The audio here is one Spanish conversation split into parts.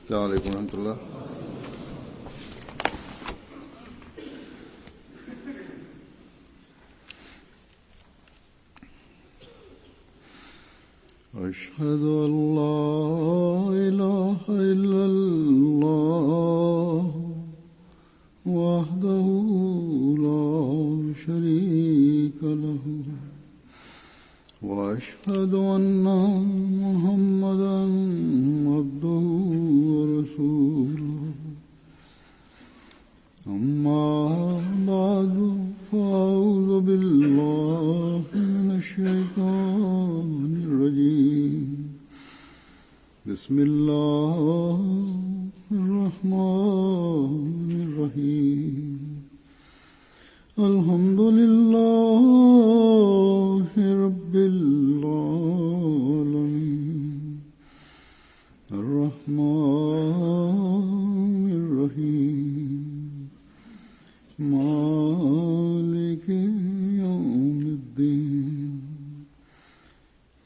السلام عليكم ورحمة الله. أشهد أن لا إله إلا الله وحده لا شريك له وأشهد أن محمدا عبده ورسوله أما بعد فأعوذ بالله من الشيطان الرجيم بسم الله الرحمن الرحيم الحمد لله رب العالمين الرحمن الرحيم مالك يوم الدين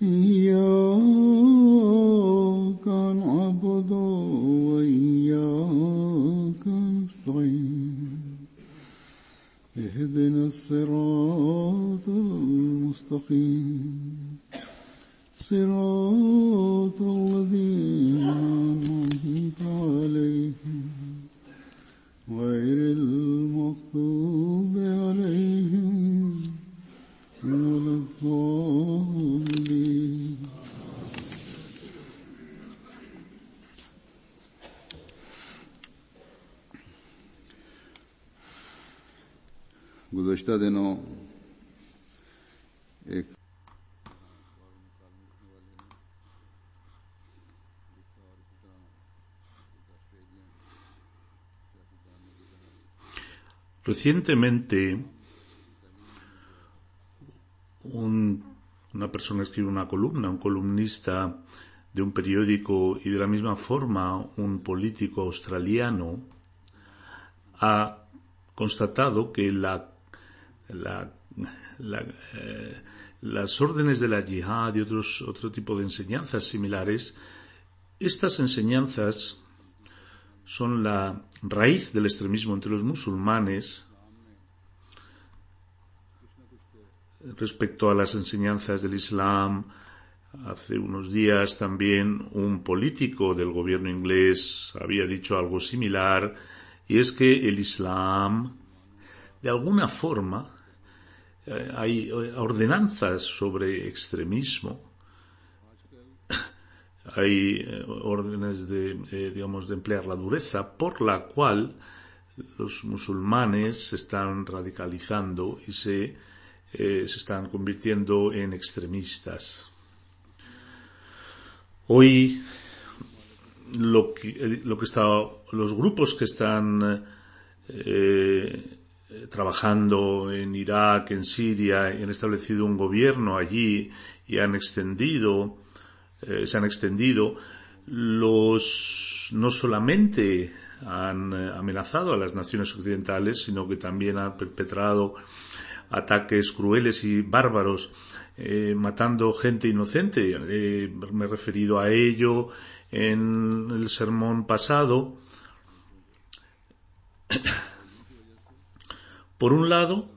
إياك نعبد وإياك نستعين اهدنا الصراط المستقيم صراط الذين أنعمت عليهم غير المغضوب عليهم ولا الضالين. गुज़श्ता दिनों एक Recientemente, una persona escribe una columna, un columnista de un periódico, y de la misma forma un político australiano ha constatado que las órdenes de la yihad y otro tipo de enseñanzas similares, estas enseñanzas son la raíz del extremismo entre los musulmanes respecto a las enseñanzas del Islam. Hace unos días también un político del gobierno inglés había dicho algo similar, y es que el Islam, de alguna forma, hay ordenanzas sobre extremismo. Hay órdenes de emplear la dureza, por la cual los musulmanes se están radicalizando y se están convirtiendo en extremistas. Hoy los grupos que están trabajando en Irak, en Siria, y han establecido un gobierno allí y se han extendido, no solamente han amenazado a las naciones occidentales, sino que también han perpetrado ataques crueles y bárbaros, matando gente inocente. Me he referido a ello en el sermón pasado. Por un lado,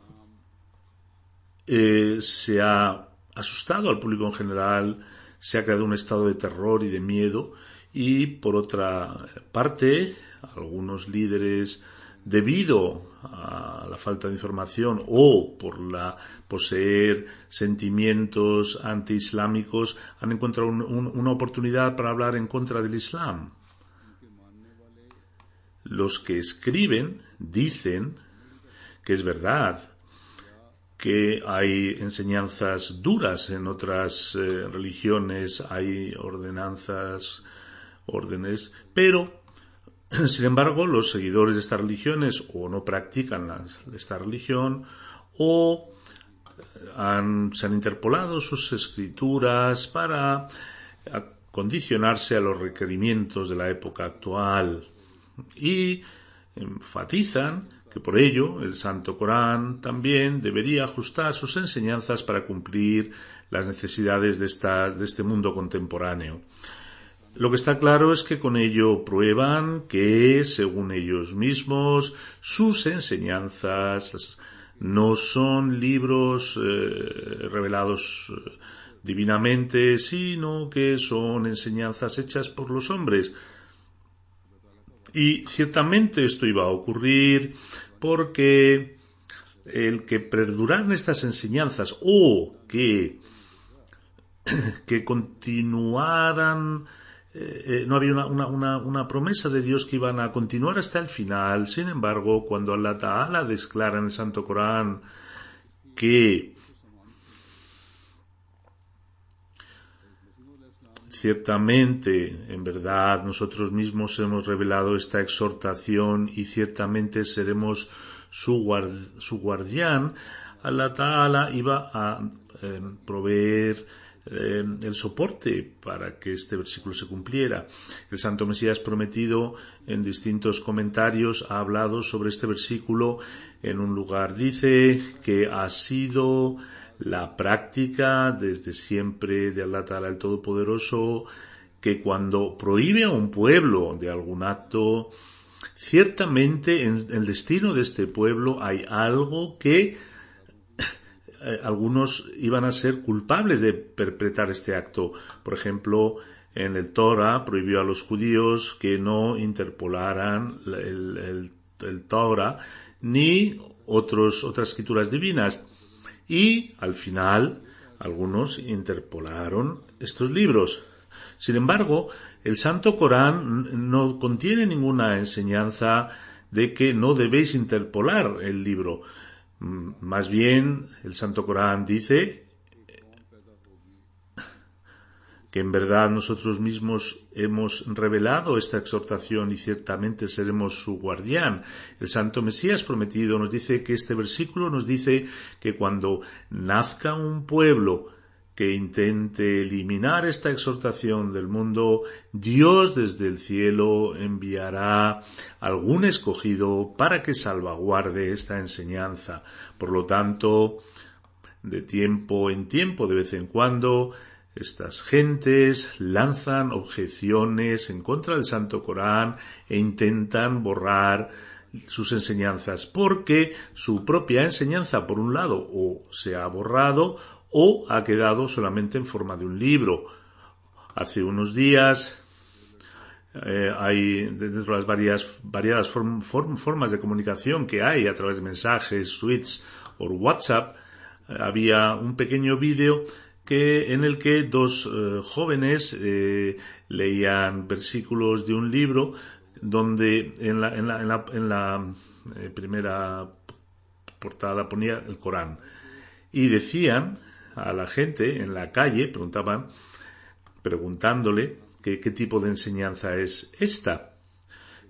se ha asustado al público en general, se ha creado un estado de terror y de miedo, y por otra parte, algunos líderes, debido a la falta de información o por poseer sentimientos antiislámicos, han encontrado una oportunidad para hablar en contra del Islam. Los que escriben dicen que es verdad que hay enseñanzas duras en otras religiones, hay órdenes, pero sin embargo los seguidores de estas religiones o no practican esta religión o se han interpolado sus escrituras para condicionarse a los requerimientos de la época actual, y enfatizan que por ello el Santo Corán también debería ajustar sus enseñanzas para cumplir las necesidades de este mundo contemporáneo. Lo que está claro es que con ello prueban que, según ellos mismos, sus enseñanzas no son libros revelados divinamente, sino que son enseñanzas hechas por los hombres. Y ciertamente esto iba a ocurrir porque el que perduraran estas enseñanzas o que continuaran, no había una promesa de Dios que iban a continuar hasta el final. Sin embargo, cuando Allah Ta'ala declara en el Santo Corán que ciertamente, en verdad, nosotros mismos hemos revelado esta exhortación y ciertamente seremos su guardián, Allah Ta'ala iba a proveer el soporte para que este versículo se cumpliera. El Santo Mesías prometido en distintos comentarios ha hablado sobre este versículo. En un lugar dice que ha sido la práctica desde siempre de Allah Ta'ala el Todopoderoso, que cuando prohíbe a un pueblo de algún acto, ciertamente en el destino de este pueblo hay algo que algunos iban a ser culpables de perpetrar este acto. Por ejemplo, en el Torah prohibió a los judíos que no interpolaran el Torah ni otras escrituras divinas. Y al final algunos interpolaron estos libros. Sin embargo, el Santo Corán no contiene ninguna enseñanza de que no debéis interpolar el libro. Más bien, el Santo Corán dice que en verdad nosotros mismos hemos revelado esta exhortación y ciertamente seremos su guardián. El Santo Mesías prometido nos dice que este versículo nos dice que cuando nazca un pueblo que intente eliminar esta exhortación del mundo, Dios desde el cielo enviará algún escogido para que salvaguarde esta enseñanza. Por lo tanto, de tiempo en tiempo, de vez en cuando, estas gentes lanzan objeciones en contra del Santo Corán e intentan borrar sus enseñanzas, porque su propia enseñanza, por un lado, o se ha borrado o ha quedado solamente en forma de un libro. Hace unos días hay, dentro de las variadas formas de comunicación que hay a través de mensajes, tweets o WhatsApp, había un pequeño vídeo en el que dos jóvenes leían versículos de un libro donde en la primera portada ponía el Corán y decían a la gente en la calle, preguntándole qué tipo de enseñanza es esta.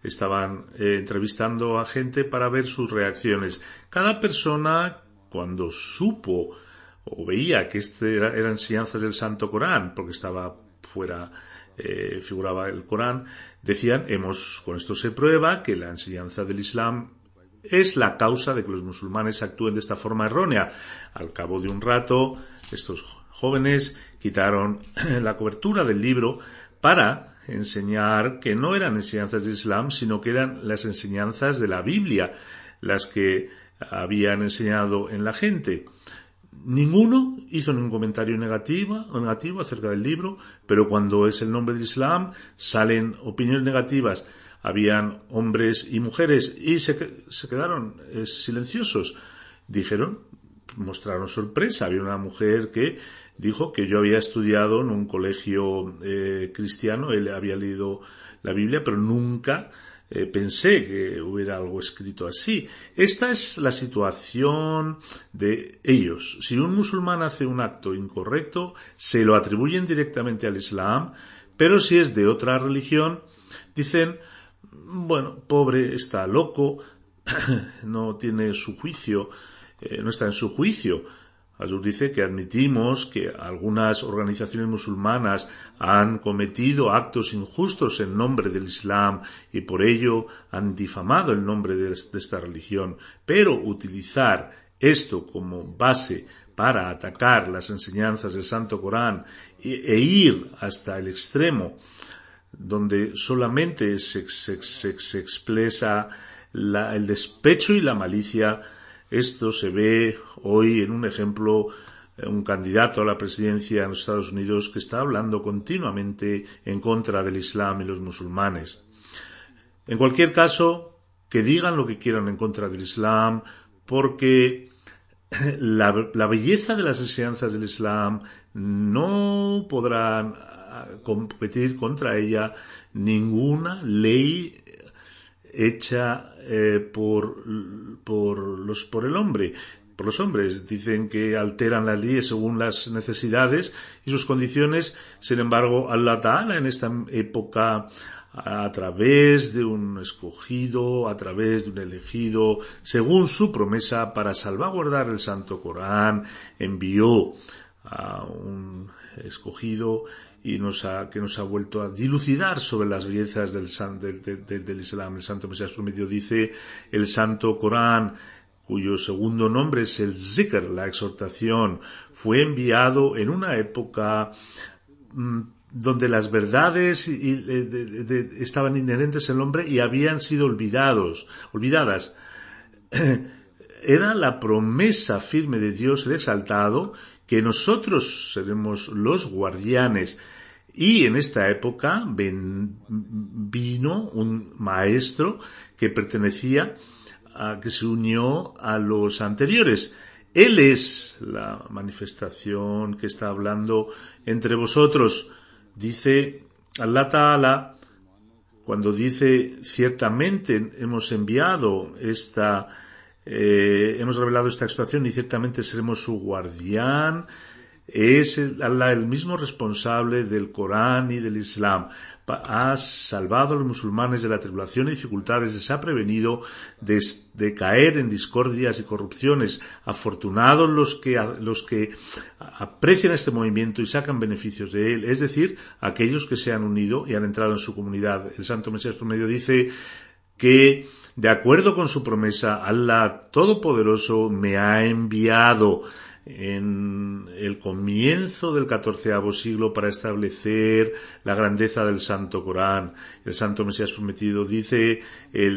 Estaban entrevistando a gente para ver sus reacciones. Cada persona, cuando supo o veía que eran enseñanzas del Santo Corán, porque estaba fuera, figuraba el Corán, decían, con esto se prueba que la enseñanza del Islam es la causa de que los musulmanes actúen de esta forma errónea. Al cabo de un rato, estos jóvenes quitaron la cobertura del libro para enseñar que no eran enseñanzas del Islam, sino que eran las enseñanzas de la Biblia, las que habían enseñado en la gente. Ninguno hizo ningún comentario negativo acerca del libro, pero cuando es el nombre del Islam salen opiniones negativas. Habían hombres y mujeres y se quedaron silenciosos. Mostraron sorpresa. Había una mujer que dijo que yo había estudiado en un colegio cristiano, él había leído la Biblia, pero nunca pensé que hubiera algo escrito así. Esta es la situación de ellos. Si un musulmán hace un acto incorrecto, se lo atribuyen directamente al Islam, pero si es de otra religión, dicen, bueno, pobre, está loco, no tiene su juicio, no está en su juicio. Azur dice que admitimos que algunas organizaciones musulmanas han cometido actos injustos en nombre del Islam y por ello han difamado el nombre de esta religión, pero utilizar esto como base para atacar las enseñanzas del Santo Corán e ir hasta el extremo donde solamente se expresa el despecho y la malicia. Esto se ve hoy en un ejemplo, un candidato a la presidencia en los Estados Unidos que está hablando continuamente en contra del Islam y los musulmanes. En cualquier caso, que digan lo que quieran en contra del Islam, porque la belleza de las enseñanzas del Islam no podrán competir contra ella ninguna ley hecha por el hombre, por los hombres. Dicen que alteran las leyes según las necesidades y sus condiciones. Sin embargo, Allah Ta'ala en esta época, a través de un escogido, a través de un elegido, según su promesa, para salvaguardar el Santo Corán, envió a un escogido y que nos ha vuelto a dilucidar sobre las bellezas del Islam. El Santo Mesías Prometido dice: el Santo Corán, cuyo segundo nombre es el Zikr, la exhortación, fue enviado en una época donde las verdades estaban inherentes al hombre y habían sido olvidadas. Era la promesa firme de Dios, el exaltado, que nosotros seremos los guardianes. Y en esta época vino un maestro que que se unió a los anteriores. Él es la manifestación que está hablando entre vosotros. Dice Allah Ta'ala, cuando dice: ciertamente hemos revelado esta exhortación y ciertamente seremos su guardián. Es Allah el mismo responsable del Corán y del Islam. Ha salvado a los musulmanes de la tribulación y dificultades, les ha prevenido de caer en discordias y corrupciones. Afortunados los que aprecian este movimiento y sacan beneficios de él, es decir, aquellos que se han unido y han entrado en su comunidad. El Santo Mesías Promedio dice que, de acuerdo con su promesa, Allah Todopoderoso me ha enviado en el comienzo del 14º siglo para establecer la grandeza del Santo Corán. El Santo Mesías Prometido dice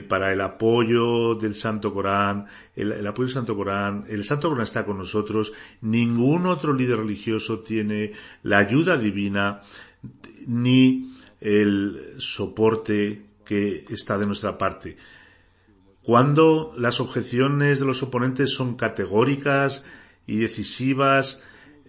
para el apoyo del Santo Corán, el apoyo del Santo Corán, el Santo Corán está con nosotros. Ningún otro líder religioso tiene la ayuda divina ni el soporte que está de nuestra parte. Cuando las objeciones de los oponentes son categóricas y decisivas,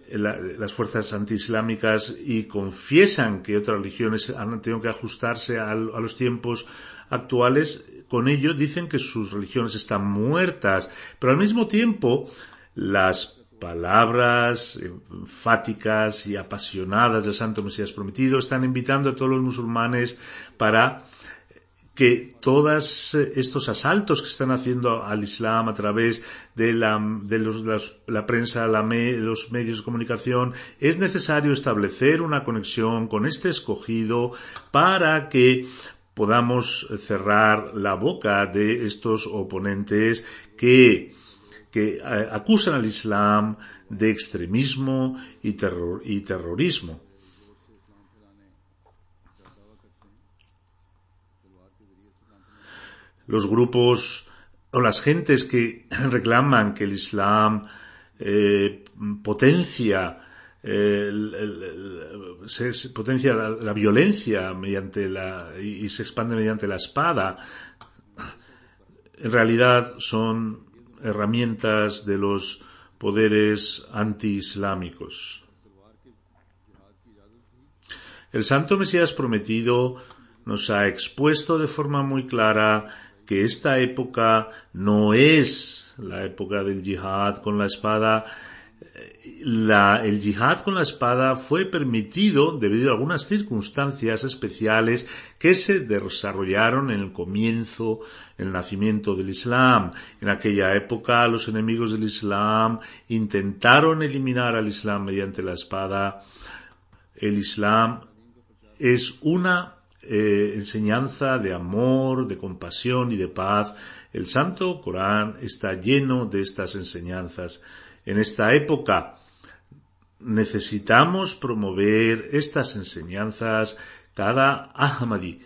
las fuerzas antiislámicas, y confiesan que otras religiones han tenido que ajustarse a los tiempos actuales, con ello dicen que sus religiones están muertas. Pero al mismo tiempo, las palabras enfáticas y apasionadas del Santo Mesías Prometido están invitando a todos los musulmanes para que todos estos asaltos que están haciendo al Islam a través de la prensa, los medios de comunicación, es necesario establecer una conexión con este escogido para que podamos cerrar la boca de estos oponentes que acusan al Islam de extremismo y terrorismo. Los grupos o las gentes que reclaman que el Islam potencia la violencia y se expande mediante la espada, en realidad son herramientas de los poderes antiislámicos. El Santo Mesías Prometido nos ha expuesto de forma muy clara que esta época no es la época del yihad con la espada. El yihad con la espada fue permitido debido a algunas circunstancias especiales que se desarrollaron en el comienzo, en el nacimiento del Islam. En aquella época los enemigos del Islam intentaron eliminar al Islam mediante la espada. El Islam es una enseñanza de amor, de compasión y de paz. El Santo Corán está lleno de estas enseñanzas. En esta época necesitamos promover estas enseñanzas Cada Ahmadi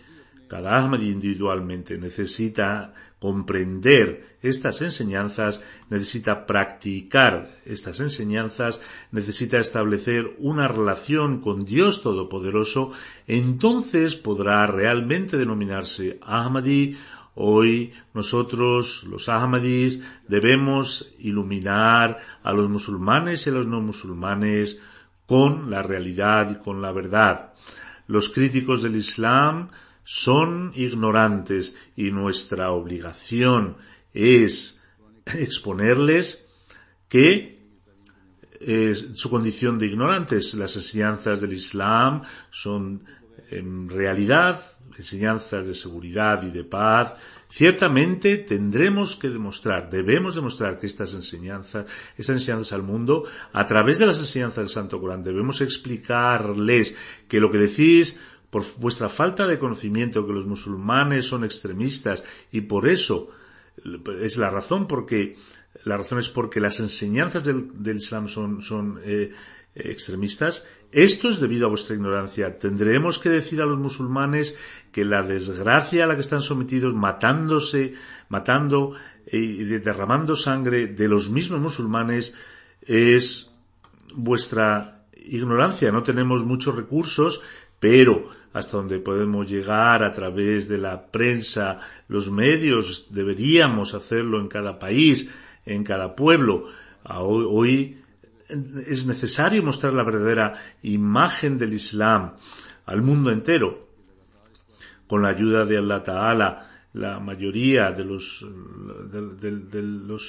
individualmente necesita comprender estas enseñanzas, necesita practicar estas enseñanzas, necesita establecer una relación con Dios Todopoderoso, entonces podrá realmente denominarse Ahmadi. Hoy nosotros, los Ahmadis, debemos iluminar a los musulmanes y a los no musulmanes con la realidad y con la verdad. Los críticos del Islam son ignorantes y nuestra obligación es exponerles que su condición de ignorantes. Las enseñanzas del Islam son en realidad enseñanzas de seguridad y de paz. Ciertamente debemos demostrar que estas enseñanzas al mundo, a través de las enseñanzas del Santo Corán, debemos explicarles que lo que decís por vuestra falta de conocimiento, que los musulmanes son extremistas, y por eso es la razón es porque las enseñanzas del Islam son extremistas. Esto es debido a vuestra ignorancia. Tendremos que decir a los musulmanes que la desgracia a la que están sometidos, matando y derramando sangre de los mismos musulmanes, es vuestra ignorancia. No tenemos muchos recursos, pero hasta donde podemos llegar a través de la prensa, los medios, deberíamos hacerlo en cada país, en cada pueblo. Hoy es necesario mostrar la verdadera imagen del Islam al mundo entero. Con la ayuda de Allah Ta'ala, la mayoría de los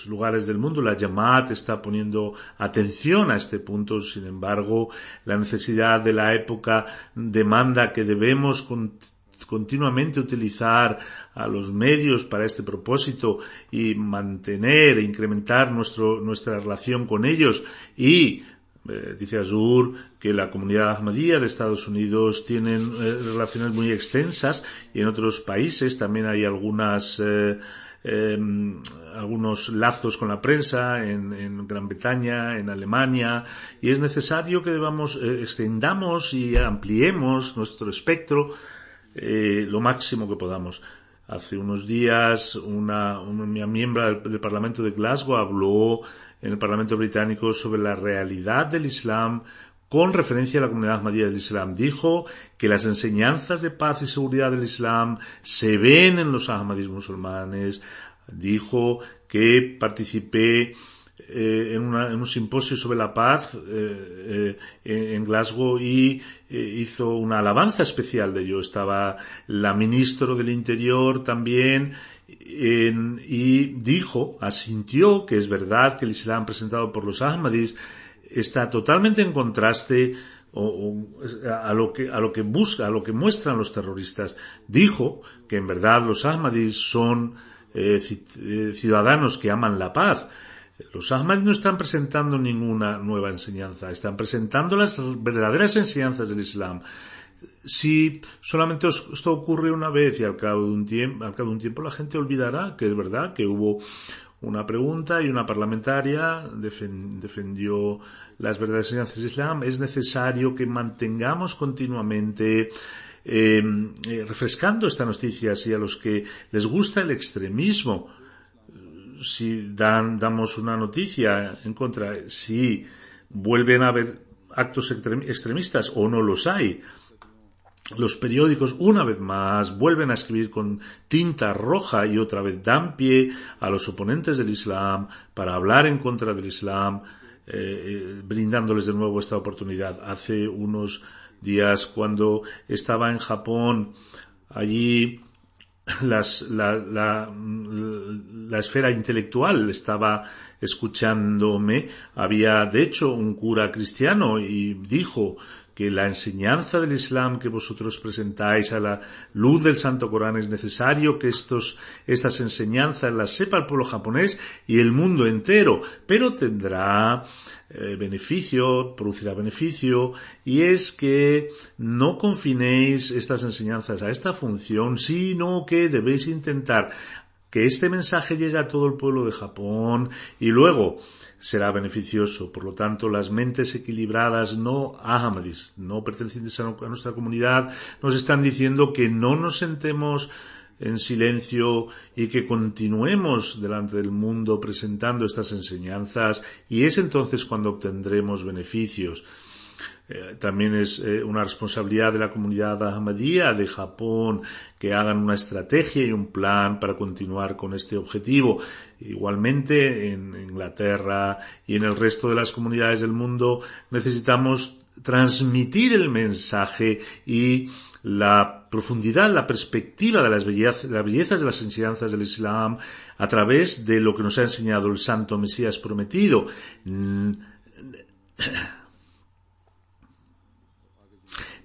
lugares del mundo, la Jamaat está poniendo atención a este punto. Sin embargo, la necesidad de la época demanda que debemos continuamente utilizar a los medios para este propósito y mantener e incrementar nuestra relación con ellos. Y dice Azur que la comunidad Ahmadiyya de Estados Unidos tienen relaciones muy extensas, y en otros países también hay algunos lazos con la prensa, en Gran Bretaña, en Alemania, y es necesario que extendamos y ampliemos nuestro espectro lo máximo que podamos. Hace unos días una miembro del Parlamento de Glasgow habló en el Parlamento británico sobre la realidad del Islam con referencia a la comunidad Ahmadiyya del Islam. Dijo que las enseñanzas de paz y seguridad del Islam se ven en los Ahmadis musulmanes. Dijo que participé en un simposio sobre la paz en Glasgow y hizo una alabanza especial de ello. Estaba la ministra del Interior también y asintió que es verdad que el Islam presentado por los Ahmadis está totalmente en contraste a lo que muestran los terroristas. Dijo que en verdad los Ahmadis son ciudadanos que aman la paz. Los Ahmadis no están presentando ninguna nueva enseñanza, están presentando las verdaderas enseñanzas del Islam. Si solamente esto ocurre una vez y al cabo de un tiempo la gente olvidará que es verdad que hubo una pregunta y una parlamentaria defendió las verdaderas enseñanzas del Islam. Es necesario que mantengamos continuamente refrescando esta noticia. Si a los que les gusta el extremismo, si damos una noticia en contra, si vuelven a haber actos extremistas o no los hay, los periódicos una vez más vuelven a escribir con tinta roja y otra vez dan pie a los oponentes del Islam para hablar en contra del Islam, brindándoles de nuevo esta oportunidad. Hace unos días, cuando estaba en Japón, allí la esfera intelectual estaba escuchándome. Había de hecho un cura cristiano y dijo que la enseñanza del Islam que vosotros presentáis a la luz del Santo Corán es necesario que estas enseñanzas las sepa el pueblo japonés y el mundo entero, pero tendrá producirá beneficio, y es que no confinéis estas enseñanzas a esta función, sino que debéis intentar que este mensaje llegue a todo el pueblo de Japón y luego será beneficioso. Por lo tanto, las mentes equilibradas no ahmadis, no pertenecientes a nuestra comunidad, nos están diciendo que no nos sentemos en silencio y que continuemos delante del mundo presentando estas enseñanzas, y es entonces cuando obtendremos beneficios. También es una responsabilidad de la comunidad ahmadía de Japón que hagan una estrategia y un plan para continuar con este objetivo. Igualmente, en Inglaterra y en el resto de las comunidades del mundo necesitamos transmitir el mensaje y la profundidad, la perspectiva de las bellezas de las enseñanzas del Islam a través de lo que nos ha enseñado el Santo Mesías prometido.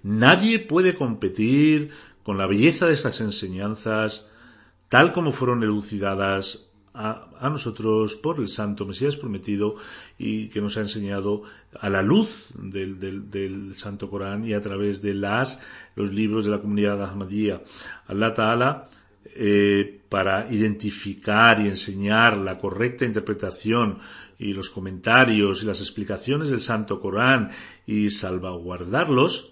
Nadie puede competir con la belleza de estas enseñanzas tal como fueron elucidadas a nosotros por el Santo Mesías prometido y que nos ha enseñado a la luz del Santo Corán y a través de los libros de la comunidad ahmadía. Allah Ta'ala, para identificar y enseñar la correcta interpretación y los comentarios y las explicaciones del Santo Corán y salvaguardarlos,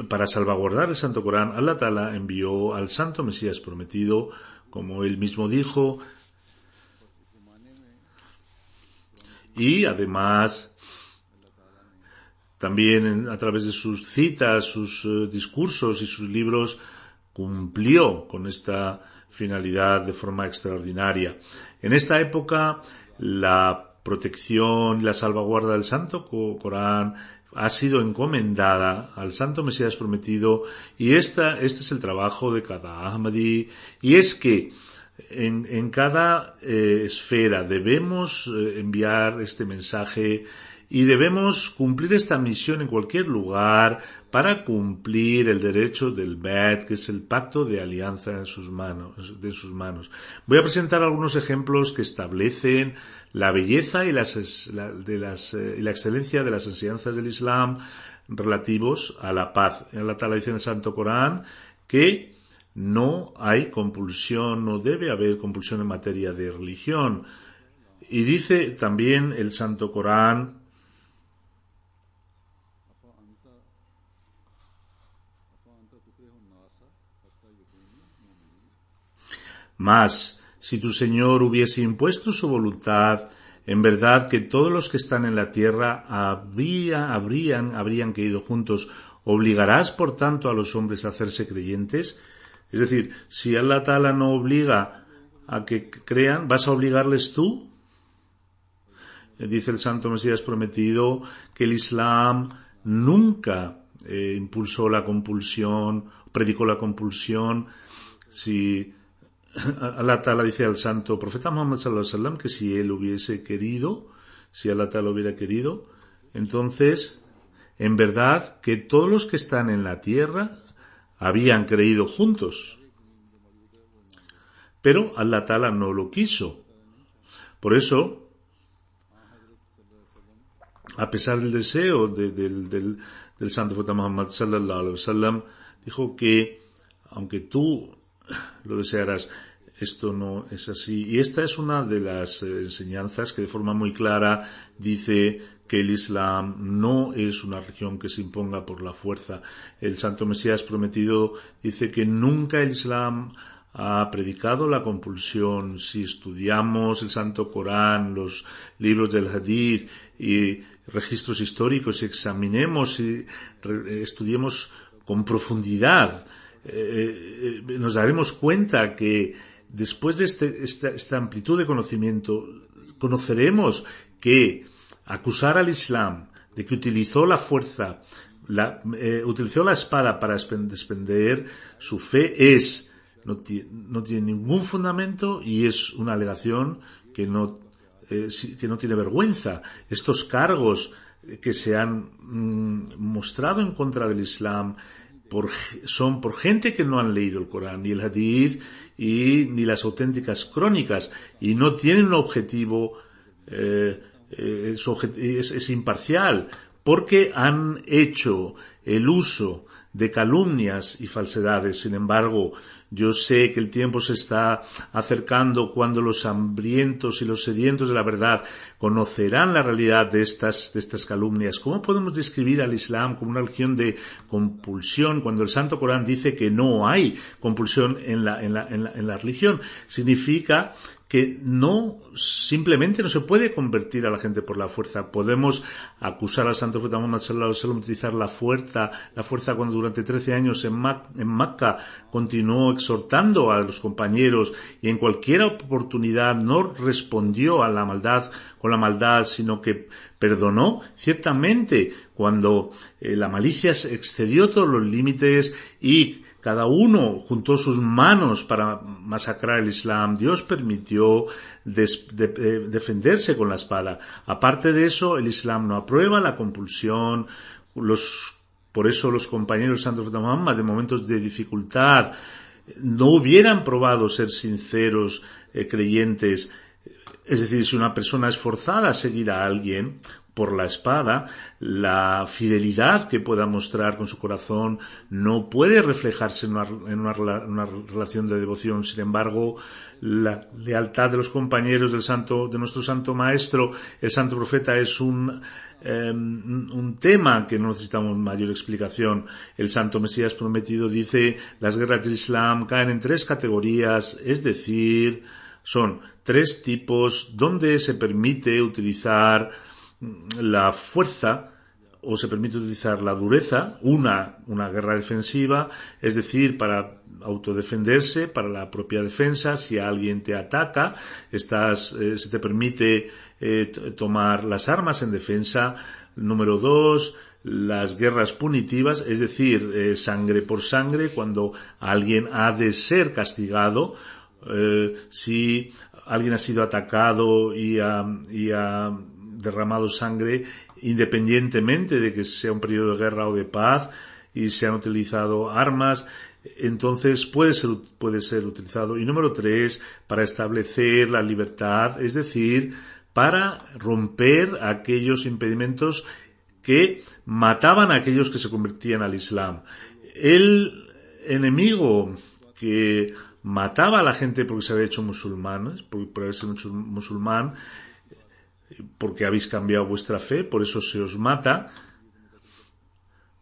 para salvaguardar el Santo Corán, Allah Ta'ala envió al Santo Mesías prometido, como él mismo dijo, y además también a través de sus citas, sus discursos y sus libros cumplió con esta finalidad de forma extraordinaria. En esta época, la protección y la salvaguarda del Santo Corán ha sido encomendada al Santo Mesías prometido, y este es el trabajo de cada Ahmadi, y es que en cada esfera debemos enviar este mensaje y debemos cumplir esta misión en cualquier lugar para cumplir el derecho del Bet, que es el pacto de alianza de sus manos. Voy a presentar algunos ejemplos que establecen la belleza y la excelencia de las enseñanzas del Islam relativos a la paz. Allah Ta'ala dice en el Santo Corán que no hay compulsión, no debe haber compulsión en materia de religión. Y dice también el Santo Corán: mas, si tu Señor hubiese impuesto su voluntad, en verdad que todos los que están en la tierra habrían caído juntos. ¿Obligarás, por tanto, a los hombres a hacerse creyentes? Es decir, si Allah Ta'ala no obliga a que crean, ¿vas a obligarles tú? Dice el Santo Mesías prometido que el Islam nunca impulsó la compulsión, predicó la compulsión. Si Allah Ta'ala dice al Santo Profeta Muhammad sallallahu alaihi wasallam que si él hubiese querido, si Allah Ta'ala hubiera querido, entonces, en verdad, que todos los que están en la tierra habían creído juntos. Pero Allah Ta'ala no lo quiso. Por eso, a pesar del deseo del Santo Profeta Muhammad sallallahu alaihi wasallam, dijo que, aunque tú lo desearás, esto no es así. Y esta es una de las enseñanzas que de forma muy clara dice que el Islam no es una religión que se imponga por la fuerza. El Santo Mesías prometido dice que nunca el Islam ha predicado la compulsión. Si estudiamos el Santo Corán, los libros del Hadith y registros históricos, y examinemos y estudiemos con profundidad, nos daremos cuenta que después de esta amplitud de conocimiento, conoceremos que acusar al Islam de que utilizó la fuerza, utilizó la espada para desprender su fe no tiene ningún fundamento, y es una alegación que no tiene vergüenza. Estos cargos que se han mostrado en contra del Islam son por gente que no han leído el Corán, ni el Hadith, ni las auténticas crónicas, y no tienen un objetivo, es imparcial, porque han hecho el uso de calumnias y falsedades. Sin embargo, yo sé que el tiempo se está acercando cuando los hambrientos y los sedientos de la verdad conocerán la realidad de estas calumnias. ¿Cómo podemos describir al Islam como una religión de compulsión cuando el Santo Corán dice que no hay compulsión en la religión? Significa que simplemente no se puede convertir a la gente por la fuerza. Podemos acusar al Santo Profeta Muhammad sallallahu alaihi wasallam de utilizar la fuerza cuando durante 13 años en Meca continuó exhortando a los compañeros y en cualquier oportunidad no respondió a la maldad con la maldad, sino que perdonó. Ciertamente, cuando la malicia excedió todos los límites y cada uno juntó sus manos para masacrar el Islam, Dios permitió defenderse con la espada. Aparte de eso, el Islam no aprueba la compulsión. Por eso los compañeros del Santo Profeta Muhammad, de momentos de dificultad, no hubieran probado ser sinceros creyentes. Es decir, si una persona es forzada a seguir a alguien por la espada, la fidelidad que pueda mostrar con su corazón no puede reflejarse en una relación de devoción. Sin embargo, la lealtad de los compañeros de nuestro Santo Maestro, el Santo Profeta, es un tema que no necesitamos mayor explicación. El Santo Mesías Prometido dice: las guerras del Islam caen en 3 categorías, es decir, son 3 tipos donde se permite utilizar la fuerza o se permite utilizar la dureza. Una guerra defensiva, es decir, para autodefenderse, para la propia defensa. Si alguien te ataca, se te permite tomar las armas en defensa. Número 2, las guerras punitivas, es decir, sangre por sangre, cuando alguien ha de ser castigado. Si alguien ha sido atacado y ha derramado sangre, independientemente de que sea un periodo de guerra o de paz y se han utilizado armas, entonces puede ser utilizado. Y número 3, para establecer la libertad, es decir, para romper aquellos impedimentos que mataban a aquellos que se convertían al Islam. El enemigo que mataba a la gente porque se había hecho musulmán, por haberse hecho musulmán, porque habéis cambiado vuestra fe, por eso se os mata.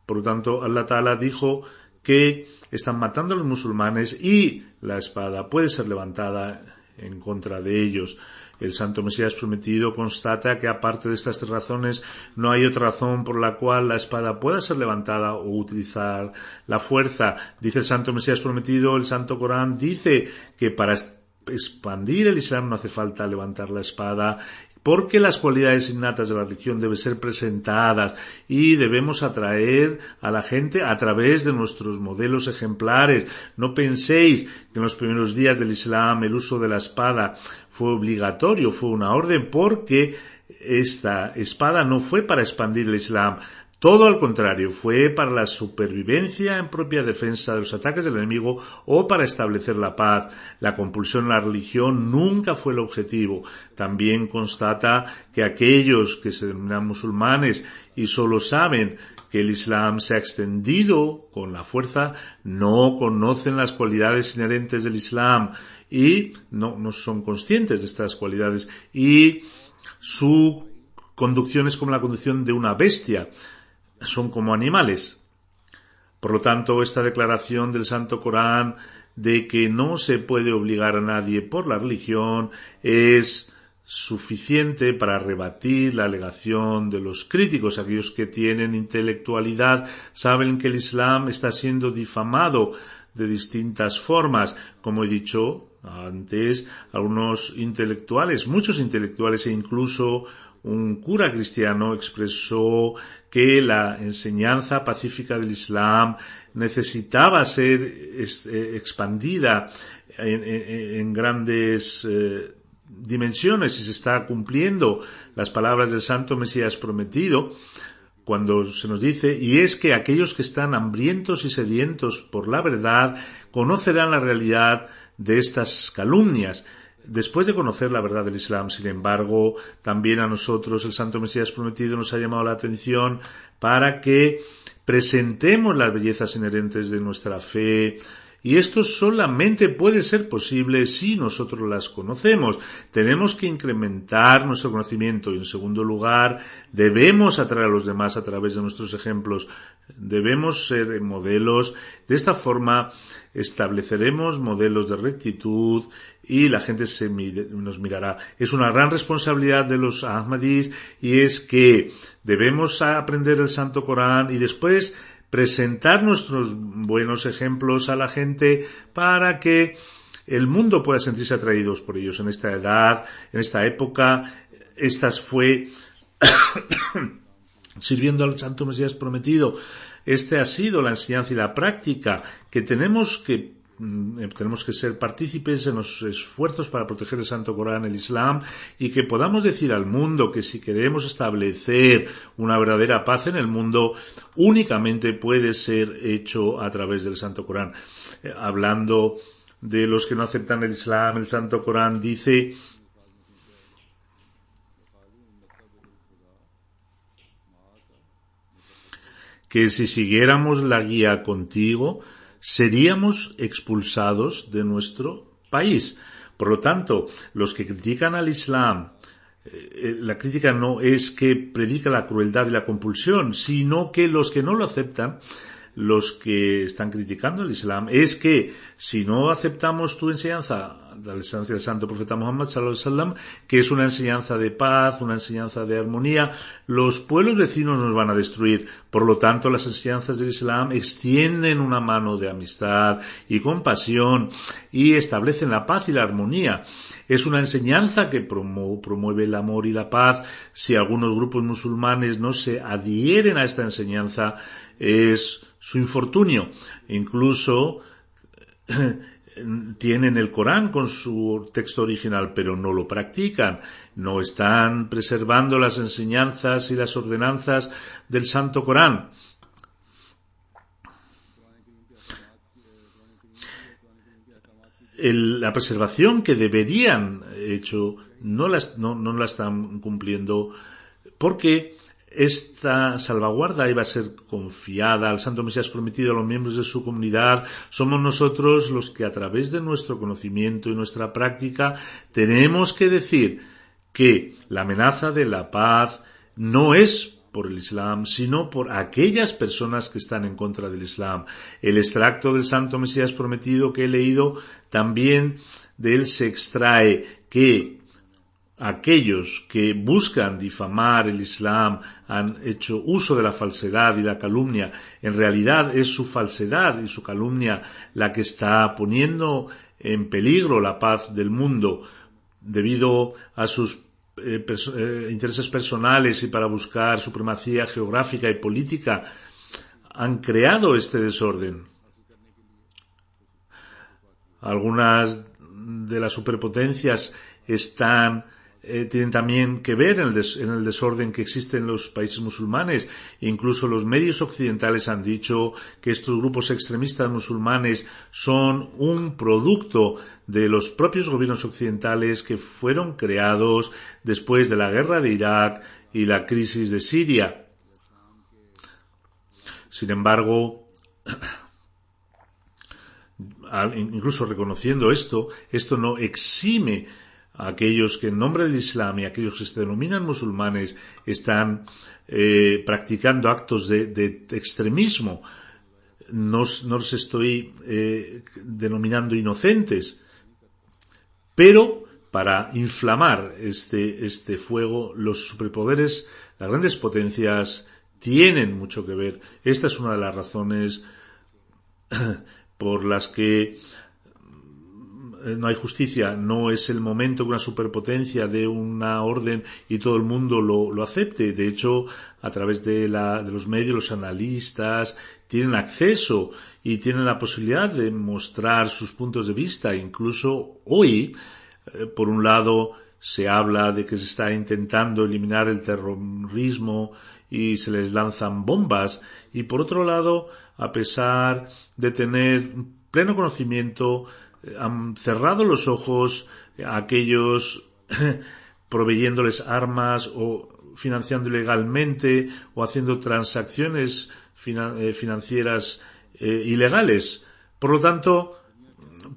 Por lo tanto, Allah Ta'ala dijo que están matando a los musulmanes y la espada puede ser levantada en contra de ellos. El Santo Mesías Prometido constata que aparte de estas 3 razones no hay otra razón por la cual la espada pueda ser levantada o utilizar la fuerza. Dice el Santo Mesías Prometido, el Santo Corán dice que para expandir el Islam no hace falta levantar la espada, porque las cualidades innatas de la religión deben ser presentadas y debemos atraer a la gente a través de nuestros modelos ejemplares. No penséis que en los primeros días del Islam el uso de la espada fue obligatorio, fue una orden, porque esta espada no fue para expandir el Islam. Todo al contrario, fue para la supervivencia en propia defensa de los ataques del enemigo o para establecer la paz. La compulsión en la religión nunca fue el objetivo. También constata que aquellos que se denominan musulmanes y solo saben que el Islam se ha extendido con la fuerza, no conocen las cualidades inherentes del Islam y no son conscientes de estas cualidades, y su conducción es como la conducción de una bestia. Son como animales. Por lo tanto, esta declaración del Santo Corán de que no se puede obligar a nadie por la religión es suficiente para rebatir la alegación de los críticos. Aquellos que tienen intelectualidad saben que el Islam está siendo difamado de distintas formas. Como he dicho antes, muchos intelectuales e incluso un cura cristiano expresó que la enseñanza pacífica del Islam necesitaba ser expandida en grandes dimensiones, y se está cumpliendo las palabras del Santo Mesías Prometido cuando se nos dice: y es que aquellos que están hambrientos y sedientos por la verdad conocerán la realidad de estas calumnias. Después de conocer la verdad del Islam, sin embargo, también a nosotros el Santo Mesías Prometido nos ha llamado la atención para que presentemos las bellezas inherentes de nuestra fe, y esto solamente puede ser posible si nosotros las conocemos. Tenemos que incrementar nuestro conocimiento y, en segundo lugar, debemos atraer a los demás a través de nuestros ejemplos. Debemos ser modelos. De esta forma estableceremos modelos de rectitud y la gente nos mirará. Es una gran responsabilidad de los Ahmadis, y es que debemos aprender el Santo Corán y después presentar nuestros buenos ejemplos a la gente para que el mundo pueda sentirse atraídos por ellos. En esta edad, en esta época, fue sirviendo al Santo Mesías Prometido. Ha sido la enseñanza y la práctica que tenemos que ser partícipes en los esfuerzos para proteger el Santo Corán, el Islam, y que podamos decir al mundo que si queremos establecer una verdadera paz en el mundo, únicamente puede ser hecho a través del Santo Corán. Hablando de los que no aceptan el Islam, el Santo Corán dice que si siguiéramos la guía contigo, seríamos expulsados de nuestro país. Por lo tanto, los que critican al Islam, la crítica no es que predica la crueldad y la compulsión, sino que los que no lo aceptan, los que están criticando el Islam, es que si no aceptamos tu enseñanza, la enseñanza del Santo Profeta Muhammad sallallahu alaihi wasallam, que es una enseñanza de paz, una enseñanza de armonía, los pueblos vecinos nos van a destruir. Por lo tanto, las enseñanzas del Islam extienden una mano de amistad y compasión y establecen la paz y la armonía. Es una enseñanza que promueve el amor y la paz. Si algunos grupos musulmanes no se adhieren a esta enseñanza, es su infortunio. Incluso tienen el Corán con su texto original, pero no lo practican. No están preservando las enseñanzas y las ordenanzas del Santo Corán. La preservación que deberían hecho no la están cumpliendo, porque esta salvaguarda iba a ser confiada al Santo Mesías Prometido, a los miembros de su comunidad. Somos nosotros los que, a través de nuestro conocimiento y nuestra práctica, tenemos que decir que la amenaza de la paz no es por el Islam, sino por aquellas personas que están en contra del Islam. El extracto del Santo Mesías Prometido que he leído, también de él se extrae que aquellos que buscan difamar el Islam han hecho uso de la falsedad y la calumnia. En realidad es su falsedad y su calumnia la que está poniendo en peligro la paz del mundo debido a sus intereses personales y para buscar supremacía geográfica y política. Han creado este desorden. Algunas de las superpotencias tienen también que ver en el desorden que existe en los países musulmanes. Incluso los medios occidentales han dicho que estos grupos extremistas musulmanes son un producto de los propios gobiernos occidentales que fueron creados después de la guerra de Irak y la crisis de Siria. Sin embargo, incluso reconociendo esto no exime a aquellos que en nombre del Islam y aquellos que se denominan musulmanes están practicando actos de extremismo. No los estoy denominando inocentes, pero para inflamar este fuego, los superpoderes, las grandes potencias, tienen mucho que ver. Esta es una de las razones por las que no hay justicia. No es el momento que una superpotencia dé una orden y todo el mundo lo acepte. De hecho, a través de los medios, los analistas tienen acceso y tienen la posibilidad de mostrar sus puntos de vista. Incluso hoy, por un lado, se habla de que se está intentando eliminar el terrorismo y se les lanzan bombas, y por otro lado, a pesar de tener pleno conocimiento han cerrado los ojos a aquellos proveyéndoles armas o financiando ilegalmente o haciendo transacciones financieras ilegales. Por lo tanto,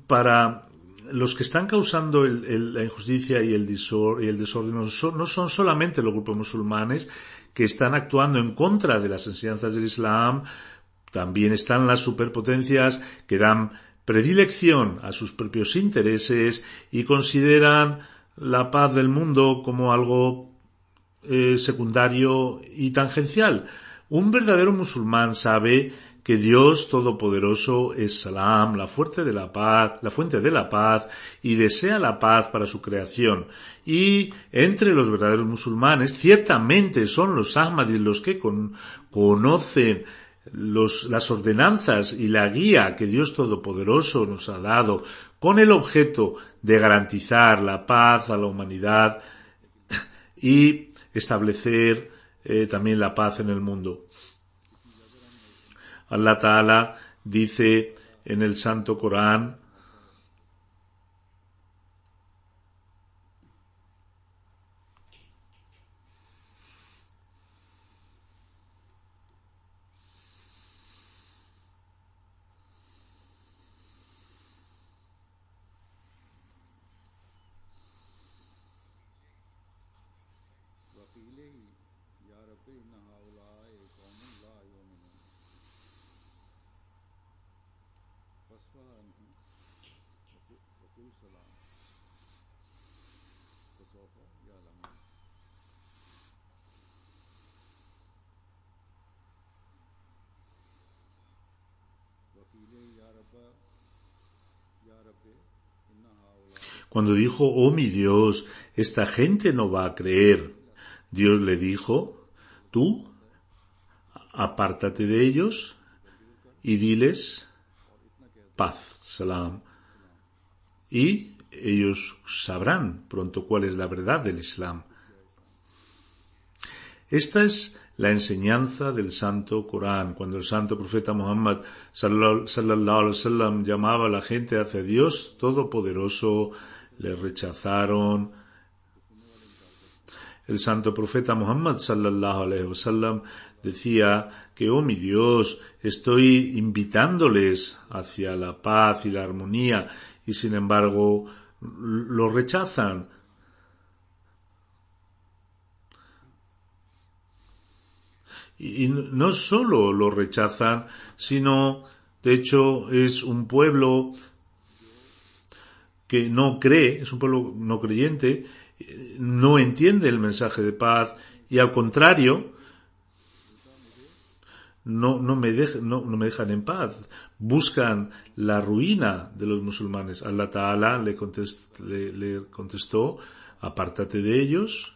para los que están causando la injusticia y el desorden no son solamente los grupos musulmanes que están actuando en contra de las enseñanzas del Islam, también están las superpotencias que dan predilección a sus propios intereses y consideran la paz del mundo como algo secundario y tangencial. Un verdadero musulmán sabe que Dios Todopoderoso es Salam, la fuente de la paz, y desea la paz para su creación. Y entre los verdaderos musulmanes, ciertamente son los Ahmadis los que conocen las ordenanzas y la guía que Dios Todopoderoso nos ha dado con el objeto de garantizar la paz a la humanidad y establecer también la paz en el mundo. Allah Ta'ala dice en el Santo Corán: cuando dijo: oh mi Dios, esta gente no va a creer, Dios le dijo: tú apártate de ellos y diles paz, salam, y ellos sabrán pronto cuál es la verdad del Islam. Esta es la enseñanza del Santo Corán. Cuando el Santo Profeta Muhammad sallallahu alaihi wasallam llamaba a la gente hacia Dios Todopoderoso, le rechazaron. El Santo Profeta Muhammad sallallahu alaihi wasallam decía que: oh mi Dios, estoy invitándoles hacia la paz y la armonía, y sin embargo lo rechazan. Y no solo lo rechazan, sino, de hecho, es un pueblo que no cree, es un pueblo no creyente, no entiende el mensaje de paz y, al contrario, no me dejan en paz. Buscan la ruina de los musulmanes. Allah Ta'ala le contestó: apártate de ellos.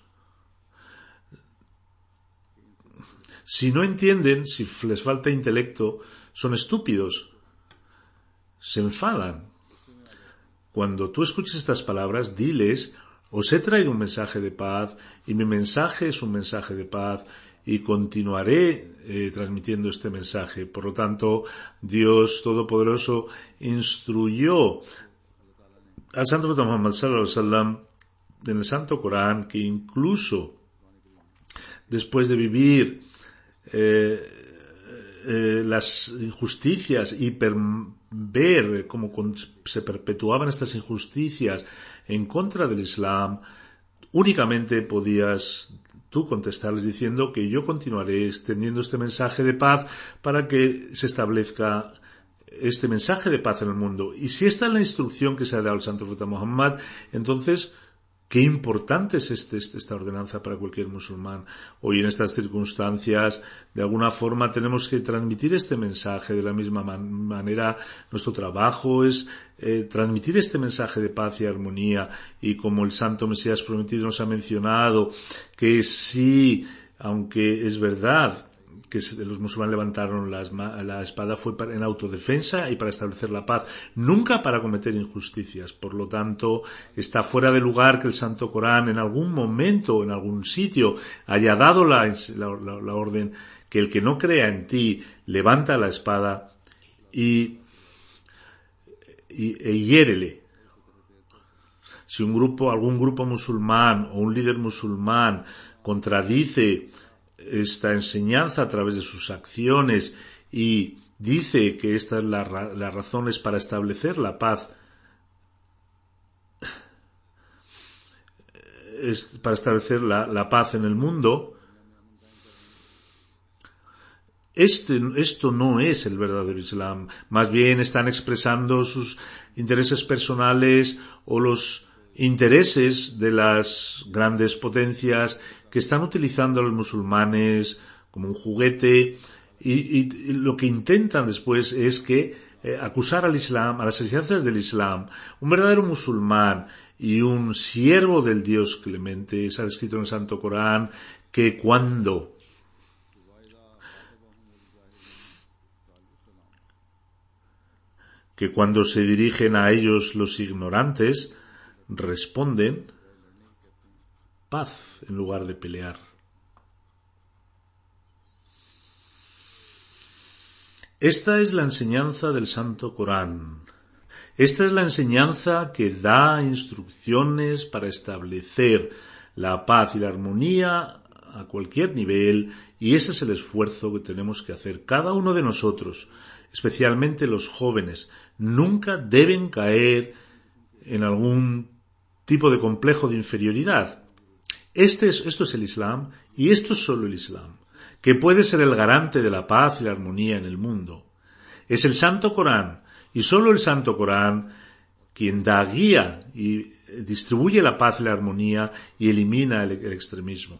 Si no entienden, si les falta intelecto, son estúpidos, se enfadan. Cuando tú escuches estas palabras, diles: os he traído un mensaje de paz, y mi mensaje es un mensaje de paz, y continuaré transmitiendo este mensaje. Por lo tanto, Dios Todopoderoso instruyó al Santo Profeta Muhammad sallallahu alaihi wasallam en el Santo Corán que incluso después de vivir las injusticias y ver cómo se perpetuaban estas injusticias en contra del Islam, únicamente podías tú contestarles diciendo que yo continuaré extendiendo este mensaje de paz para que se establezca este mensaje de paz en el mundo. Y si esta es la instrucción que se ha dado al Santo Profeta Muhammad, entonces qué importante es esta ordenanza para cualquier musulmán. Hoy, en estas circunstancias, de alguna forma tenemos que transmitir este mensaje. De la misma manera, nuestro trabajo es transmitir este mensaje de paz y armonía. Y como el Santo Mesías Prometido nos ha mencionado, que sí, aunque es verdad que los musulmanes levantaron la espada, fue en autodefensa y para establecer la paz, nunca para cometer injusticias. Por lo tanto, está fuera de lugar que el Santo Corán en algún momento, en algún sitio, haya dado la orden que el que no crea en ti levanta la espada y hiérele. Si algún grupo musulmán o un líder musulmán contradice esta enseñanza a través de sus acciones y dice que esta es la razón es para establecer la paz, la paz en el mundo, esto no es el verdadero Islam. Más bien están expresando sus intereses personales o los intereses de las grandes potencias que están utilizando a los musulmanes como un juguete y lo que intentan después es que acusar al Islam, a las enseñanzas del Islam. Un verdadero musulmán y un siervo del Dios clemente, se ha escrito en el Santo Corán que cuando se dirigen a ellos los ignorantes, responden paz en lugar de pelear. Esta es la enseñanza del Santo Corán. Esta es la enseñanza que da instrucciones para establecer la paz y la armonía a cualquier nivel, y ese es el esfuerzo que tenemos que hacer cada uno de nosotros, especialmente los jóvenes. Nunca deben caer en algún tipo de complejo de inferioridad. Esto es el Islam, y esto es solo el Islam, que puede ser el garante de la paz y la armonía en el mundo. Es el Santo Corán, y solo el Santo Corán, quien da guía y distribuye la paz y la armonía y elimina el extremismo.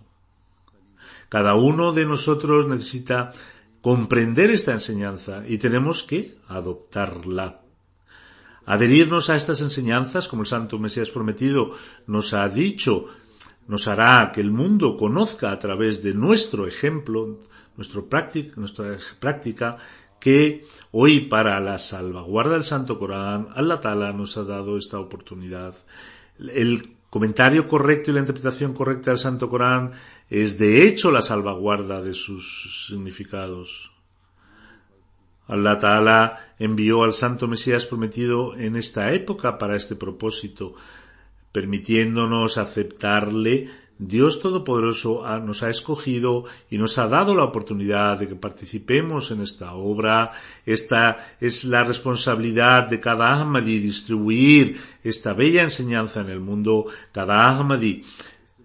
Cada uno de nosotros necesita comprender esta enseñanza y tenemos que adoptarla. Adherirnos a estas enseñanzas, como el Santo Mesías prometido nos ha dicho, nos hará que el mundo conozca a través de nuestro ejemplo, nuestra práctica, que hoy para la salvaguarda del Santo Corán, Allah Ta'ala nos ha dado esta oportunidad. El comentario correcto y la interpretación correcta del Santo Corán es de hecho la salvaguarda de sus significados. Allah Ta'ala envió al Santo Mesías prometido en esta época para este propósito, permitiéndonos aceptarle. Dios Todopoderoso nos ha escogido y nos ha dado la oportunidad de que participemos en esta obra. Esta es la responsabilidad de cada Ahmadi, distribuir esta bella enseñanza en el mundo. Cada Ahmadi,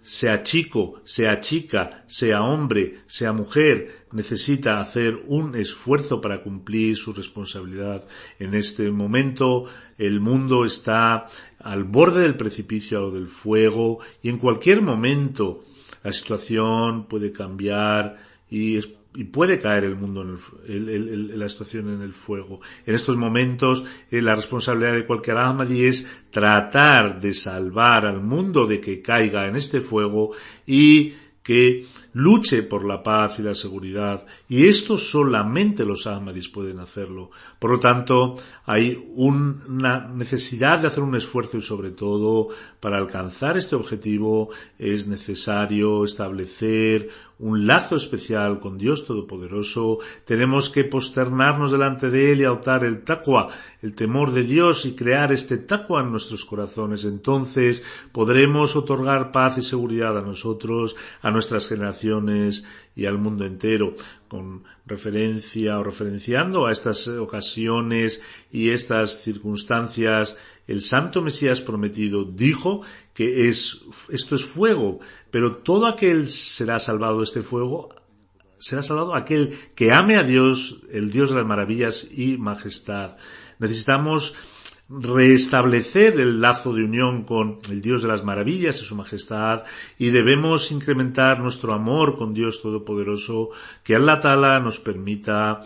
sea chico, sea chica, sea hombre, sea mujer, necesita hacer un esfuerzo para cumplir su responsabilidad. En este momento el mundo está al borde del precipicio o del fuego y en cualquier momento la situación puede cambiar y puede caer el mundo la situación en el fuego. En estos momentos la responsabilidad de cualquier Ahmadi es tratar de salvar al mundo de que caiga en este fuego y que luche por la paz y la seguridad, y esto solamente los Ahmadis pueden hacerlo. Por lo tanto, hay una necesidad de hacer un esfuerzo y sobre todo, para alcanzar este objetivo es necesario establecer un lazo especial con Dios Todopoderoso. Tenemos que posternarnos delante de Él y adoptar el taqwa, el temor de Dios, y crear este taqwa en nuestros corazones. Entonces podremos otorgar paz y seguridad a nosotros, a nuestras generaciones y al mundo entero. Con referencia o referenciando a estas ocasiones y estas circunstancias, el Santo Mesías prometido dijo que esto es fuego, pero todo aquel será salvado de este fuego, será salvado aquel que ame a Dios, el Dios de las maravillas y majestad. Necesitamos restablecer el lazo de unión con el Dios de las maravillas y su majestad, y debemos incrementar nuestro amor con Dios Todopoderoso, que Allah Ta'ala nos permita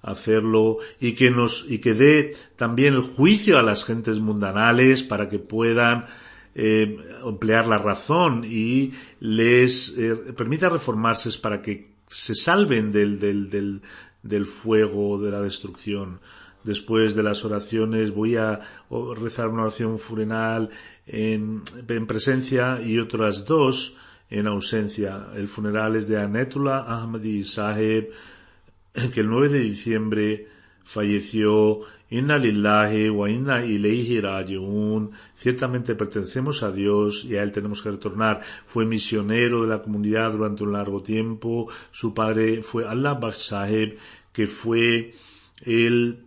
hacerlo y que dé también el juicio a las gentes mundanales para que puedan emplear la razón y les permita reformarse para que se salven del fuego de la destrucción. Después de las oraciones voy a rezar una oración funeral en presencia y otras dos en ausencia. El funeral es de Anetullah Ahmadi Saheb, que el 9 de diciembre falleció. Inna lillahi wa inna ilayhi raji'un. Ciertamente pertenecemos a Dios y a Él tenemos que retornar. Fue misionero de la comunidad durante un largo tiempo. Su padre fue Allah Bakhsh Saheb, que fue el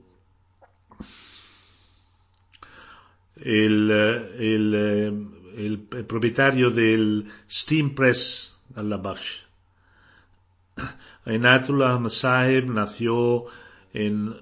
propietario del Steam Press, Allah Bakhsh. Inayatullah Ahmad Saheb nació en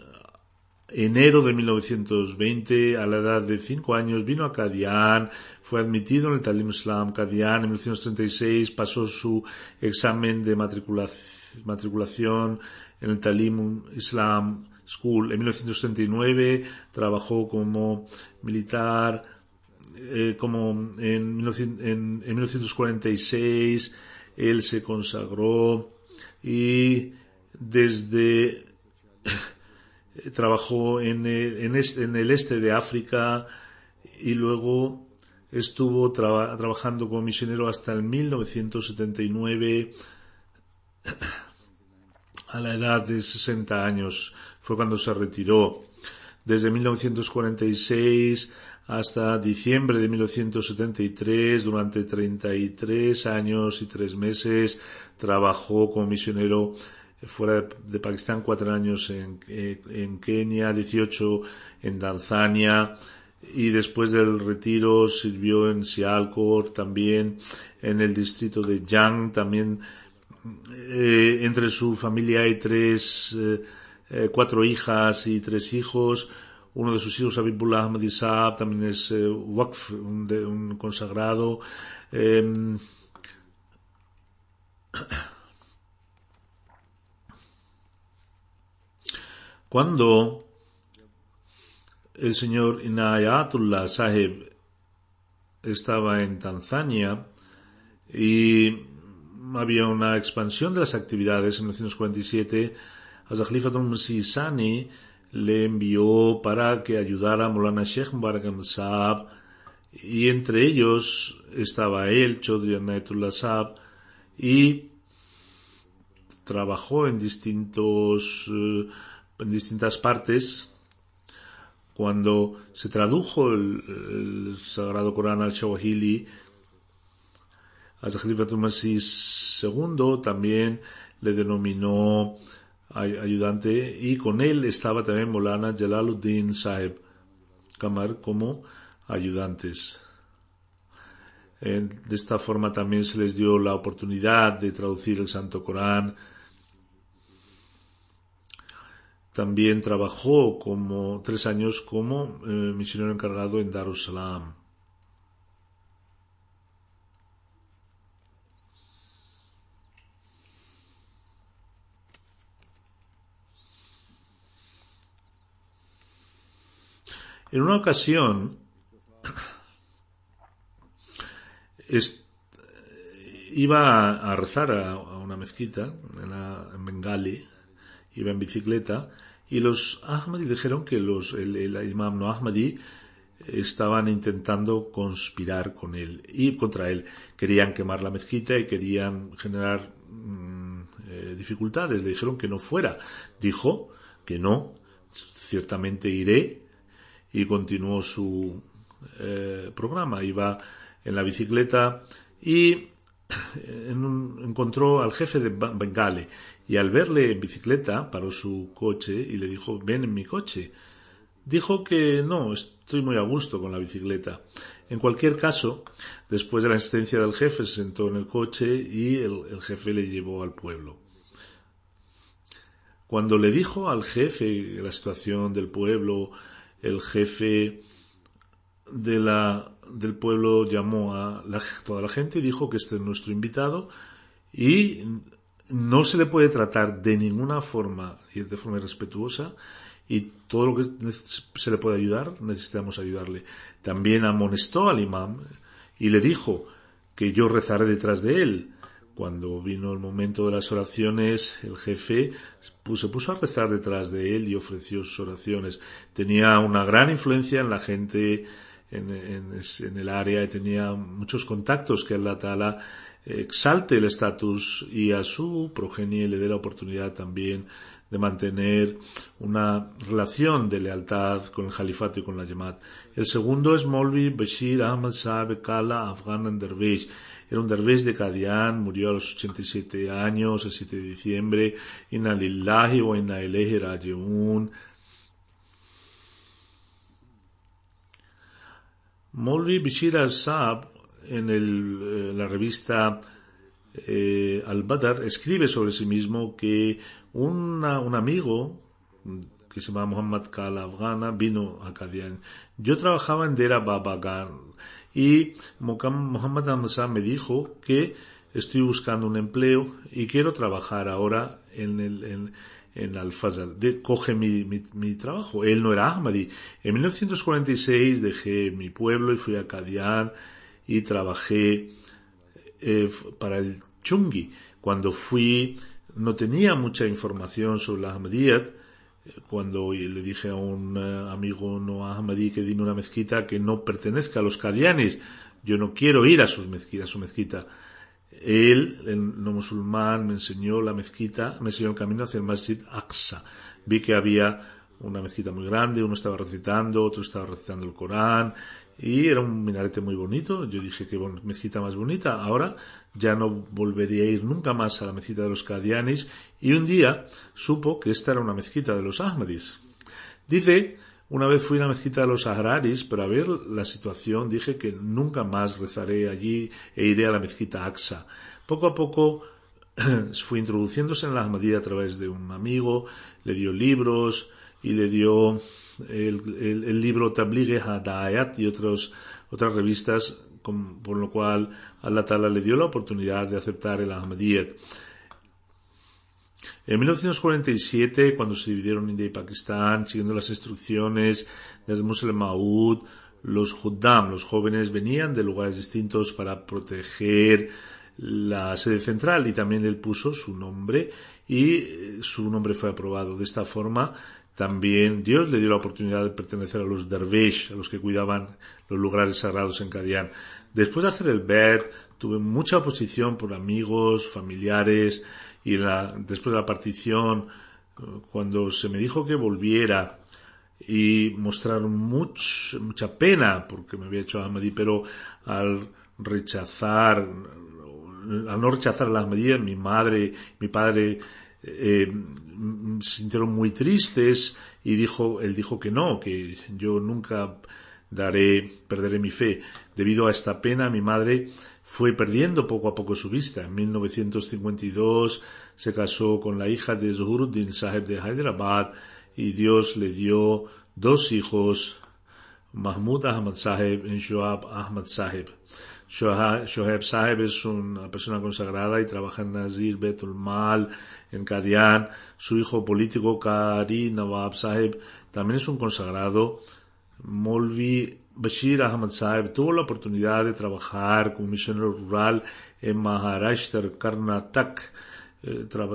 enero de 1920, a la edad de 5 años, vino a Qadian, fue admitido en el Talim Islam Qadian. En 1936 pasó su examen de matriculación en el Talim Islam School. En 1939 trabajó como militar, en 1946 él se consagró y desde trabajó en el este de África y luego estuvo trabajando como misionero hasta el 1979. A la edad de 60 años fue cuando se retiró. Desde 1946 hasta diciembre de 1973, durante 33 años y 3 meses, trabajó como misionero fuera de Pakistán, 4 años en Kenia, 18 en Tanzania, y después del retiro sirvió en Sialkot, también en el distrito de Jang. También entre su familia hay 4 hijas y 3 hijos. Uno de sus hijos, Habibullah Ahmadi Saab, también es Waqf, un consagrado. Cuando el señor Inayatullah Saheb estaba en Tanzania y había una expansión de las actividades, en 1947, Hazrat Khalifatul Masih Sani le envió para que ayudara a Maulana Sheikh Mubarak Ahmad Saab, y entre ellos estaba él, Chaudhry Inayatullah Saab, y trabajó en distintas partes. Cuando se tradujo el Sagrado Corán al Swahili, Hazrat Khalifatul Masih II también le denominó ayudante, y con él estaba también Maulana Jalaluddin Saheb Kamar como ayudantes. De esta forma también se les dio la oportunidad de traducir el Santo Corán. También trabajó 3 años como misionero encargado en Darussalam. En una ocasión iba a rezar a una mezquita en Bengali, iba en bicicleta, y los Ahmadi dijeron que el imam no Ahmadi estaban intentando conspirar con él y contra él. Querían quemar la mezquita y querían generar dificultades. Le dijeron que no fuera. Dijo que no, ciertamente iré, y continuó su programa. Iba en la bicicleta y encontró al jefe de Bengale, y al verle en bicicleta paró su coche y le dijo: ven en mi coche. Dijo que no, estoy muy a gusto con la bicicleta. En cualquier caso, después de la insistencia del jefe, se sentó en el coche y el jefe le llevó al pueblo. Cuando le dijo al jefe la situación del pueblo, el jefe del pueblo llamó a toda la gente y dijo que este es nuestro invitado y no se le puede tratar de ninguna forma y de forma irrespetuosa, y todo lo que se le puede ayudar, necesitamos ayudarle. También amonestó al imam y le dijo que yo rezaré detrás de él. Cuando vino el momento de las oraciones, el jefe se puso a rezar detrás de él y ofreció sus oraciones. Tenía una gran influencia en la gente en el área y tenía muchos contactos. Que Allah Ta'ala exalte el estatus y a su progenie le dé la oportunidad también de mantener una relación de lealtad con el califato y con la Jamaat. El segundo es Maulvi Bashir Ahmad Sahib Kala Afghan Dervish. Era un dervish de Qadian, murió a los 87 años, el 7 de diciembre. Inna lillahi wa inna ilayhi raji'un. Maulvi Bashir al-Sahib, en la revista Al-Badr, escribe sobre sí mismo que un amigo que se llama Muhammad Kala Afghana vino a Qadian. Yo trabajaba en Dera Baba Gan y Muhammad Ahmad me dijo que estoy buscando un empleo y quiero trabajar ahora en Al-Fazl. Coge mi trabajo. Él no era Ahmadi. En 1946 dejé mi pueblo y fui a Qadian y trabajé para el Chungi. Cuando fui no tenía mucha información sobre la Ahmadiyyat. Cuando le dije a un amigo no ahmadí que dime una mezquita que no pertenezca a los qadianis, yo no quiero ir a su mezquita. Él, el no musulmán, me enseñó la mezquita, me enseñó el camino hacia el Masjid Aqsa. Vi que había una mezquita muy grande, uno estaba recitando, otro estaba recitando el Corán, y era un minarete muy bonito. Yo dije que mezquita más bonita. Ahora ya no volvería a ir nunca más a la mezquita de los qadianis, y un día supo que esta era una mezquita de los ahmadis. Dice, una vez fui a la mezquita de los ahraris, pero a ver la situación dije que nunca más rezaré allí e iré a la mezquita Aqsa. Poco a poco fue introduciéndose en la Ahmadiyya a través de un amigo, le dio libros y le dio el libro Tabligh Hadayat y otras revistas, por lo cual Allah Ta'ala le dio la oportunidad de aceptar el Ahmadiyya. En 1947, cuando se dividieron India y Pakistán, siguiendo las instrucciones de Muslim Maud, los Khuddam, los jóvenes, venían de lugares distintos para proteger la sede central, y también él puso su nombre y su nombre fue aprobado. De esta forma, también Dios le dio la oportunidad de pertenecer a los dervish, a los que cuidaban los lugares sagrados en Qadian. Después de hacer el Bet, tuve mucha oposición por amigos, familiares, y después de la partición, cuando se me dijo que volviera, y mostraron mucha pena porque me había hecho Ahmadi, pero al no rechazar la Ahmadiyya, mi madre, mi padre se sintieron muy tristes, y él dijo que no, que yo nunca perderé mi fe. Debido a esta pena, mi madre fue perdiendo poco a poco su vista. En 1952 se casó con la hija de Zuhuruddin Sahib de Hyderabad, y Dios le dio 2 hijos, Mahmud Ahmad Sahib y Shoaib Ahmad Sahib. Shoaib Sahib es una persona consagrada y trabaja en Nazir Betul Mal en Qadian. Su hijo político, Qari Nawab Sahib, también es un consagrado. Maulvi Bashir Ahmad Sahib tuvo la oportunidad de trabajar como misionero rural en Maharashtra, Karnataka.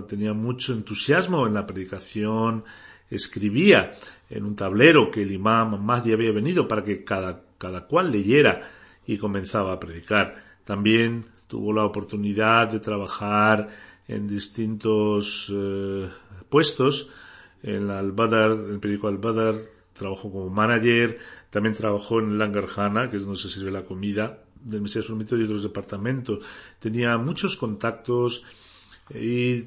Tenía mucho entusiasmo en la predicación. Escribía en un tablero que el imam Mahdi había venido para que cada cual leyera, y comenzaba a predicar. También tuvo la oportunidad de trabajar en distintos puestos. En el periódico Al-Badr trabajó como manager. También trabajó en el Langar Khana, que es donde se sirve la comida del Mesías Prometido, y otros departamentos. Tenía muchos contactos y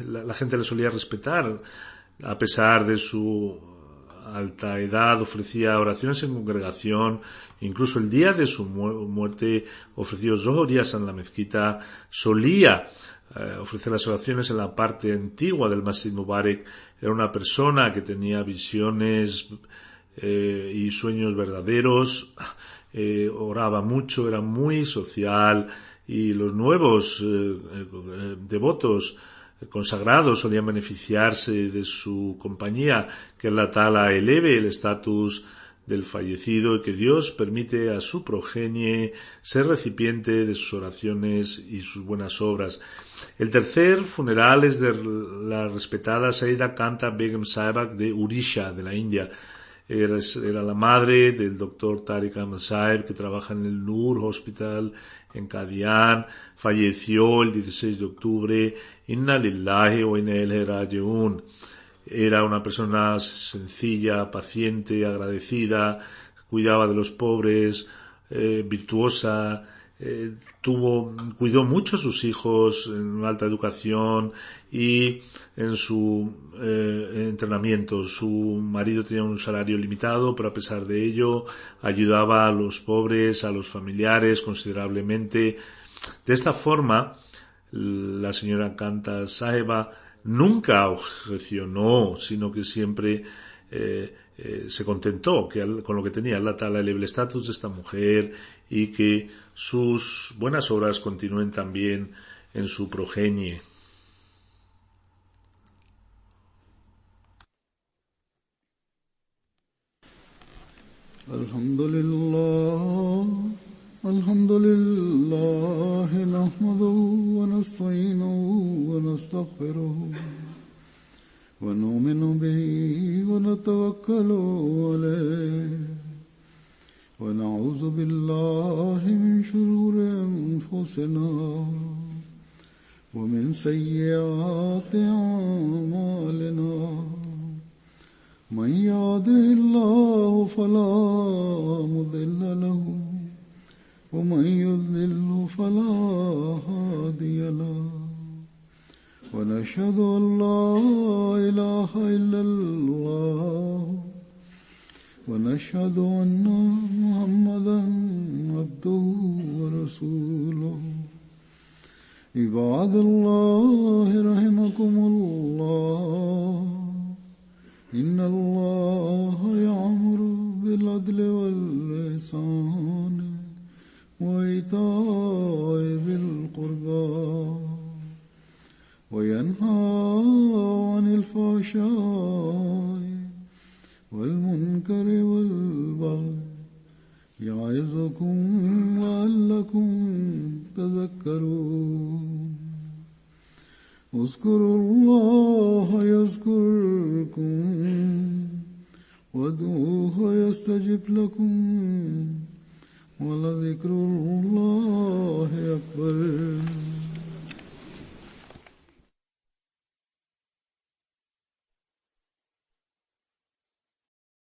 la gente le solía respetar. A pesar de su alta edad, ofrecía oraciones en congregación. Incluso el día de su muerte ofreció zohoriyas en la mezquita. Solía ofrecer las oraciones en la parte antigua del Masjid Mubarak. Era una persona que tenía visiones y sueños verdaderos. Oraba mucho, era muy social, y los nuevos devotos consagrados solían beneficiarse de su compañía. Que Allah Ta'ala eleve el estatus del fallecido y que Dios permite a su progenie ser recipiente de sus oraciones y sus buenas obras. El tercer funeral es de la respetada Saida Kanta Begum Sahibak de Urisha, de la India. Era la madre del doctor Tariq Ahmad Saeb, que trabaja en el Nur Hospital en Qadian. Falleció el 16 de octubre. Inna lillahi wa inna ilaihi raji'un. Era una persona sencilla, paciente, agradecida, cuidaba de los pobres, virtuosa, cuidó mucho a sus hijos en alta educación y en su entrenamiento. Su marido tenía un salario limitado, pero a pesar de ello ayudaba a los pobres, a los familiares considerablemente. De esta forma, la señora Kanta Saheba nunca objecionó, sino que siempre se contentó con lo que tenía. Allah Ta'ala eleve el estatus de esta mujer y que sus buenas obras continúen también en su progenie. Alhamdulillah, nahmaduhu wa nasta'inuhu wa nastaghfiruhu wa nu'minu bihi wa natawakkalu alayhi wa na'udhu billahi min shururi anfusina wa min sayyiati a'malina. من يهده الله فلا مضل له ومن يضلل فلا هادي له ونشهد أن لا إله إلا الله ونشهد أن محمدا عبده ورسوله. عباد الله رحمكم الله، إن الله يأمر بالعدل والإحسان وإيتاء ذي القربى وينهى عن الفحشاء والمنكر والبغي يعظكم لعلكم تذكرون. اذكروا الله يذكركم وادعوه يستجب لكم ولذكر الله أكبر.